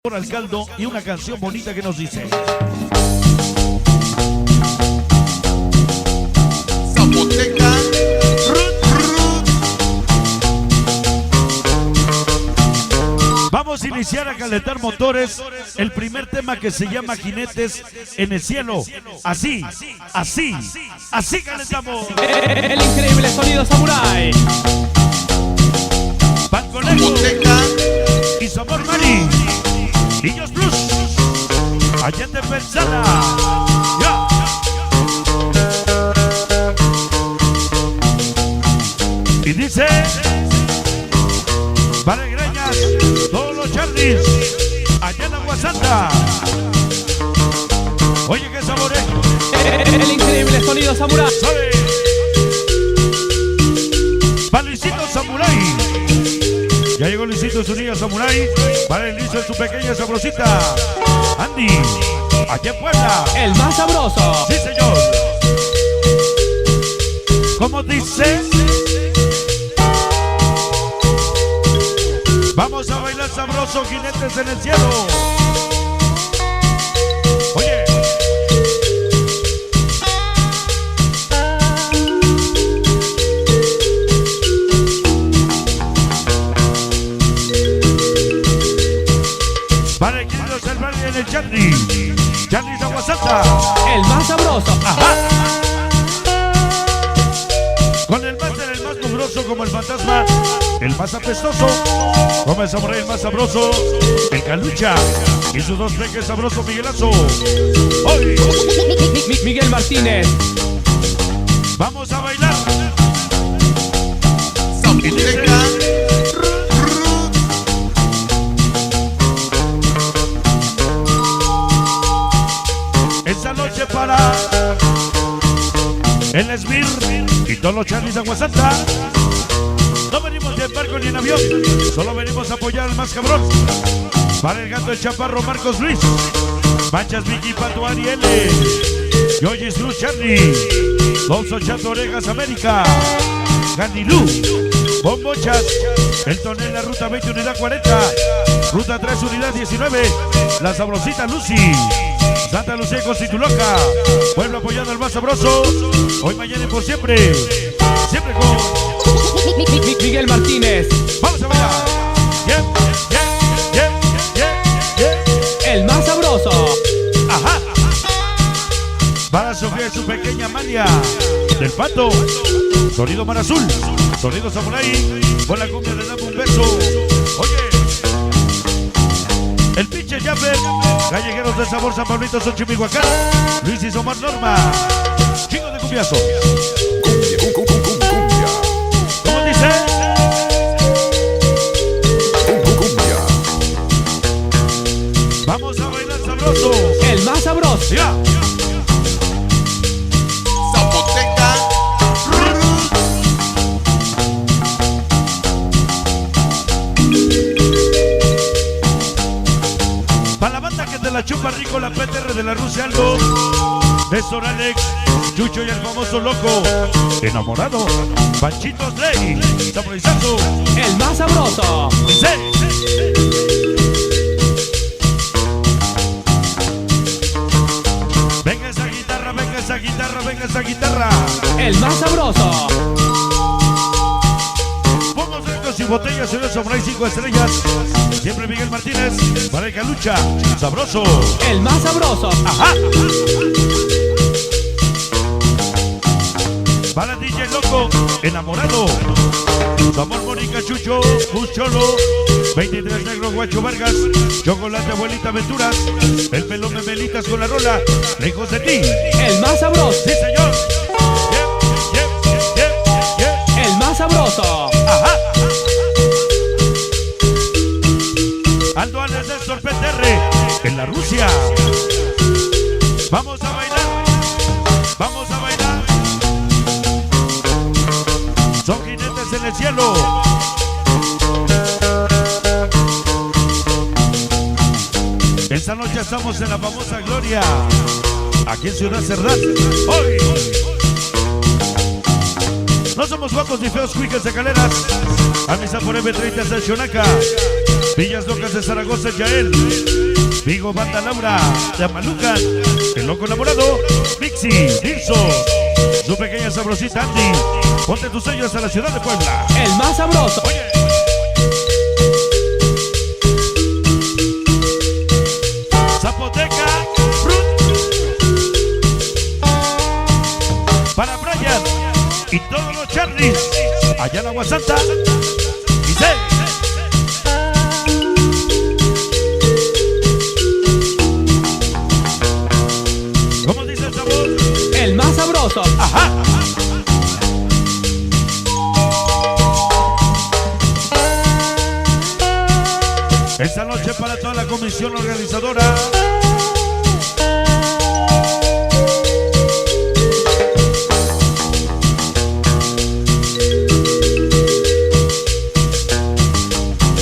Por al caldo y una canción bonita que nos dice: Zapoteca. Vamos a iniciar a calentar motores. El primer tema que se llama Jinetes en el Cielo. Así, así, así calentamos. El increíble sonido Samurai. Van Conejo Zapoteca. y su amor Mari. Niños Plus. Allende Pensada. Ya. Y dice: Vale Greñas, todos los Charlies, allá en Agua Santa. Oye, qué sabor es. El increíble sonido Samurai. ¿Sabe? Va Luisito Samurai. Ya llegó Luisito y su niña Samurai. Para el inicio de su pequeña sabrosita. Andy, allá en Puebla. El más sabroso. Sí, señor. ¿Cómo dice? Vamos a bailar sabroso, Jinetes en el Cielo. Oye. Para el querido Salvar en el Charlie. Charlie de Agua Santa. El más sabroso. Ajá. Con el máster, el más mugroso como el fantasma, el más apestoso como el samurai, el más sabroso, el Calucha y sus dos peques sabrosos Miguelazo. Hoy Miguel Martínez. vamos a bailar. Zapoteca. Esta noche para el Esmir y todos los Charlies de Agua Santa. No venimos de barco ni en avión, solo venimos a apoyar al más cabrón. Para el gato, el chaparro Marcos Luis, Manchas Vicky, Pato Ariel, Yoyis Luz Charlie, Dolso Chato Orejas América, Ganilú, Bombochas, el Tonel, la Ruta 20, Unidad 40, Ruta 3, Unidad 19, la Sabrosita Lucy, Santa Lucía y Constituloca, pueblo apoyando al más sabroso, hoy, mañana y por siempre, siempre con Miguel Martínez. vamos a bailar. Yeah, yeah, yeah, yeah, yeah. El más sabroso. Ajá. Para Sofía y su pequeña Amalia del Pato, sonido Mar Azul, sonido Samurai, con la cumbia de Dame un Beso. Oye, el pinche Jaffer, Callejeros del Sabor, San Pablito, Xochimilhuacán, Luis y Omar Norma, chingos de cumbiazo. Cumbia. ¿Cómo dice? Cumbia. Vamos a bailar sabroso. El más sabroso. Ya. Zapoteca. Para la banda que te la chupa rico, la PTR de la Rusia Algo, Néstor Alex, Chucho y el famoso loco, enamorado, Panchito Slay, Samuelizando, El más sabroso. venga esa guitarra, venga esa guitarra, venga esa guitarra. El más sabroso. Pomos blancos y botellas, señor Samurai 5 estrellas. Siempre Miguel Martínez, para el Calucha, sabroso. El más sabroso. Ajá. Para DJ Loco, enamorado. Su amor Mónica Chucho, Cholo, 23 Negro Guacho Vargas, Chocolate Abuelita Aventuras, el pelón Memelitas con la rola, lejos de ti. El más sabroso. Sí, señor. Yeah. El más sabroso. Ajá. Aldo Alex Néstor PTR, en la Rusia. Vamos a bailar. Vamos a bailar. Son jinetes en el cielo. Esta noche estamos en la famosa Gloria, aquí en Ciudad Cerdán. Hoy no somos guapos ni feos, cuicas de caleras. A misa por M30 hasta Chonaca. Villas Locas de Zaragoza, Yael. Vigo, Banda Laura, de Amalucan. El loco enamorado, Mixi, Nilso. Su pequeña sabrosita Andy. Ponte tus sellos a la ciudad de Puebla. El más sabroso. Oye. Zapoteca, para Brian y todos los Charlies allá en Agua Santa. Dice: ¿cómo dice el sabor? El más sabroso. Ajá. Esta noche para toda la comisión organizadora.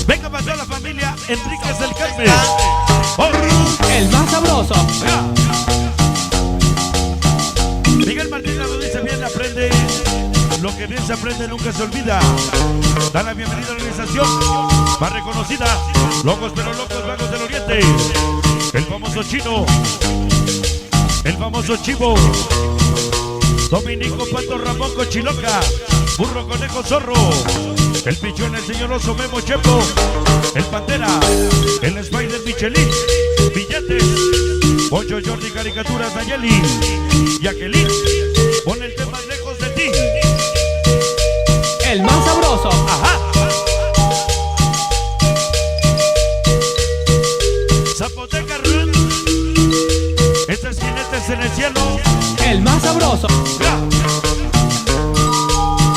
Venga para toda la familia Enríquez del Carmen. Oh. El más sabroso. Ya. Miguel Martínez lo dice bien, aprende. Lo que bien se aprende nunca se olvida. Da la bienvenida a la organización más reconocida, Locos pero Locos Vagos del Oriente. El famoso Chino, el famoso Chivo, Dominico Pato Ramón Cochiloca, Burro Conejo Zorro, el Pichón, el señor Oso Memo Chepo, el Pantera, el Spider Michelin, Billetes, Ocho Jordi Caricaturas Nayeli, Jacqueline, pon el tema lejos de ti. El más sabroso. Ajá. Zapoteca Run. Este es Jinetes en el Cielo. El más sabroso. Ya.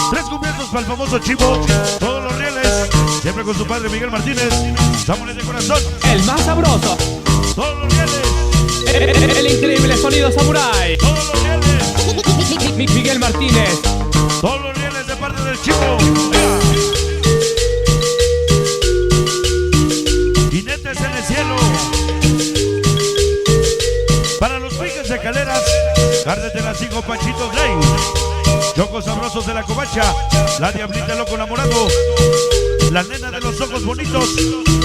3 cubiertos para el famoso Chivo. Todos los rieles. Siempre con su padre Miguel Martínez. Sabores de corazón. El más sabroso. Todos los rieles. El increíble sonido samurai. Todos los rieles. Miguel Martínez. Todos los rieles de parte del Chivo. Ya. Jinetes en el Cielo. Para los Piques de Caleras, Cárdete las 5 Panchitos Ley, Chocos Sabrosos de la Covacha, la Diablita Loco Enamorado, la Nena de los Ojos Bonitos,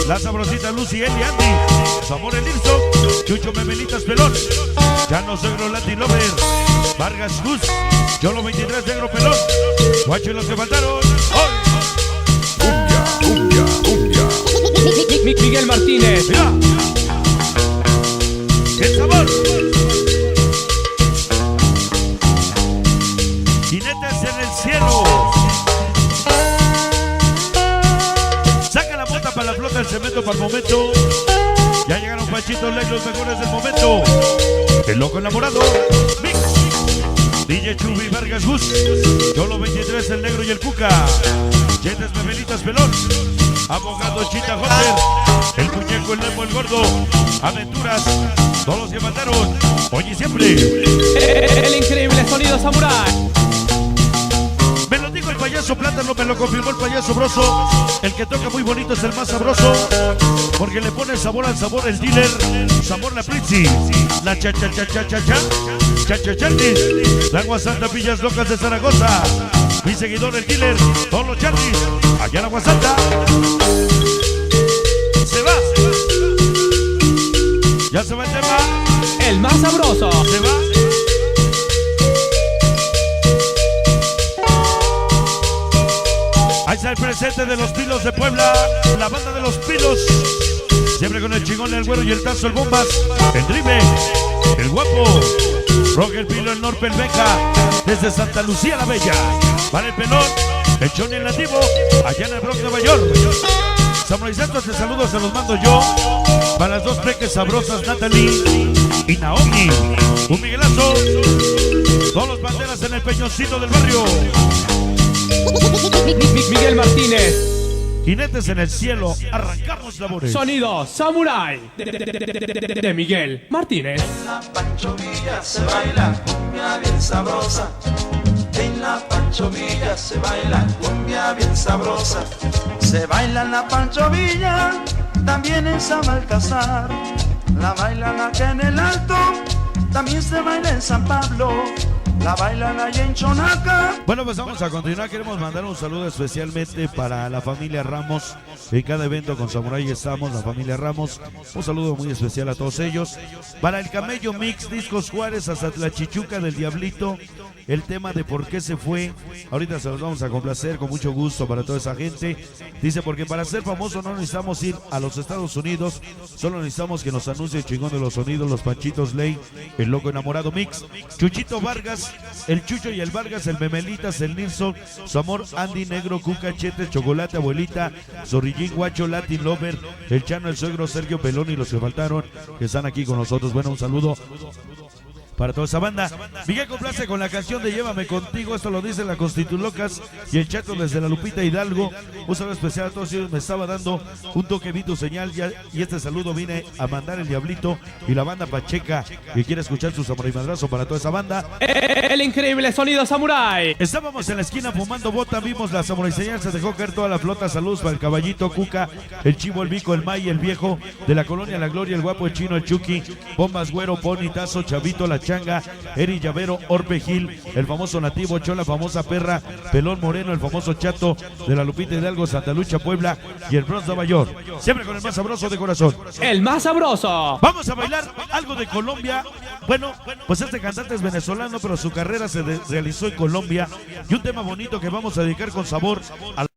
la Sabrosita Lucy, Eli Andy, Sabor el Irso, Chucho Memelitas Pelón, Llano Segro Latin Lover, Vargas Gus, Yolo 23 Negro Pelón, Guacho y los que faltaron. ¡Hoy! Cumbia, cumbia, cumbia. Miguel Martínez. ¡Mira! ¡El sabor! Jinetes en el Cielo. Saca la bota para la flota del cemento para el momento. Ya llegaron Panchitos Ley, los mejores del momento. El Loco Enamorado, Mix, DJ Chubi, Vargas Gus, Yolo 23, el Negro y el Cuca, Yetes Memelitas Pelón, Abogado Chita Hopper, el Muñeco, el Nemo, el Gordo, Aventuras, todos los que mataron, hoy y siempre. El increíble sonido samurai. Me lo dijo el payaso Plátano, me lo confirmó el payaso Broso. El que toca muy bonito es el más sabroso, porque le pone sabor al sabor el dealer. Sabor la Pritzi, la Charlis, la Agua Santa, Villas Locas de Zaragoza. Mi seguidor el dealer, todos los Charlis, allá en Agua Santa. Se va. Ya se va el tema. El más sabroso. Se va. Ahí está el presente de los Pilos de Puebla, la banda de los Pilos. Siempre con el Chingón, el Güero y el Tazo, el Bombas, el Drive, el Guapo, Roger Pilo, el Norpe, el Beca, desde Santa Lucía la Bella. Para el Pelón, el Johnny, el Nativo, allá en el Bronx, Nueva York. Samurai Santos, te saludo, se los mando yo. Para las dos peques sabrosas, Natalie y Naomi. Un Miguelazo, todos los banderas en el Peñoncito del barrio. Miguel Martínez. Jinetes en el Cielo, arrancamos labores. Sonido samurai de Miguel Martínez. En la Pancho Villa se baila cumbia bien sabrosa. En la Pancho Villa se baila cumbia bien sabrosa. Se baila en la Pancho Villa, también en San Baltasar. La bailan acá en el Alto, también se baila en San Pablo. la bailan allá en Chonaca. Bueno, pues vamos a continuar. Queremos mandar un saludo especialmente para la familia Ramos. En cada evento con Samurai estamos, la familia Ramos. Un saludo muy especial a todos ellos. Para el Camello Mix, Discos Juárez, hasta la Chichuca del Diablito. El tema de por qué se fue, ahorita se los vamos a complacer con mucho gusto para toda esa gente. Dice, porque para ser famoso no necesitamos ir a los Estados Unidos, solo necesitamos que nos anuncie el chingón de los sonidos, los Panchitos Ley, el Loco Enamorado Mix, Chuchito Vargas, el Chucho y el Vargas, el Memelitas, el Nilsson, su amor Andy Negro, Cuca, Chete, Chocolate, Abuelita, Zorrillín, Guacho, Latin Lover, el Chano, el Suegro, Sergio Pelón y los que faltaron, que están aquí con nosotros. Bueno, un saludo para toda esa banda. Miguel complace con la canción de Llévame Contigo. Esto lo dice la Constitulocas y el Chato desde la Lupita Hidalgo. Un saludo especial a todos ellos. Me estaba dando un toque, vi tu señal y este saludo vine a mandar el Diablito y la banda Pacheca que quiere escuchar su samurai madrazo para toda esa banda. El increíble sonido samurai. Estábamos en la esquina fumando bota, vimos la samurai señal, se dejó caer toda la flota. Saludos para el Caballito, Cuca, el Chivo, el Vico, el May, el Viejo de la Colonia La Gloria, el Guapo, el Chino, el Chucky, Bombas, Güero, Pony, Tazo, Chavito, la Changa, Eri Llavero, Orpe Gil, el famoso Nativo, Chola, famosa Perra, Pelón Moreno, el famoso Chato de la Lupita Hidalgo, Santa Lucha, Puebla y el Bronx Nueva York. Siempre con el más sabroso de corazón. El más sabroso. Vamos a bailar algo de Colombia. Bueno, pues este cantante es venezolano, pero su carrera se realizó en Colombia. Y un tema bonito que vamos a dedicar con sabor a la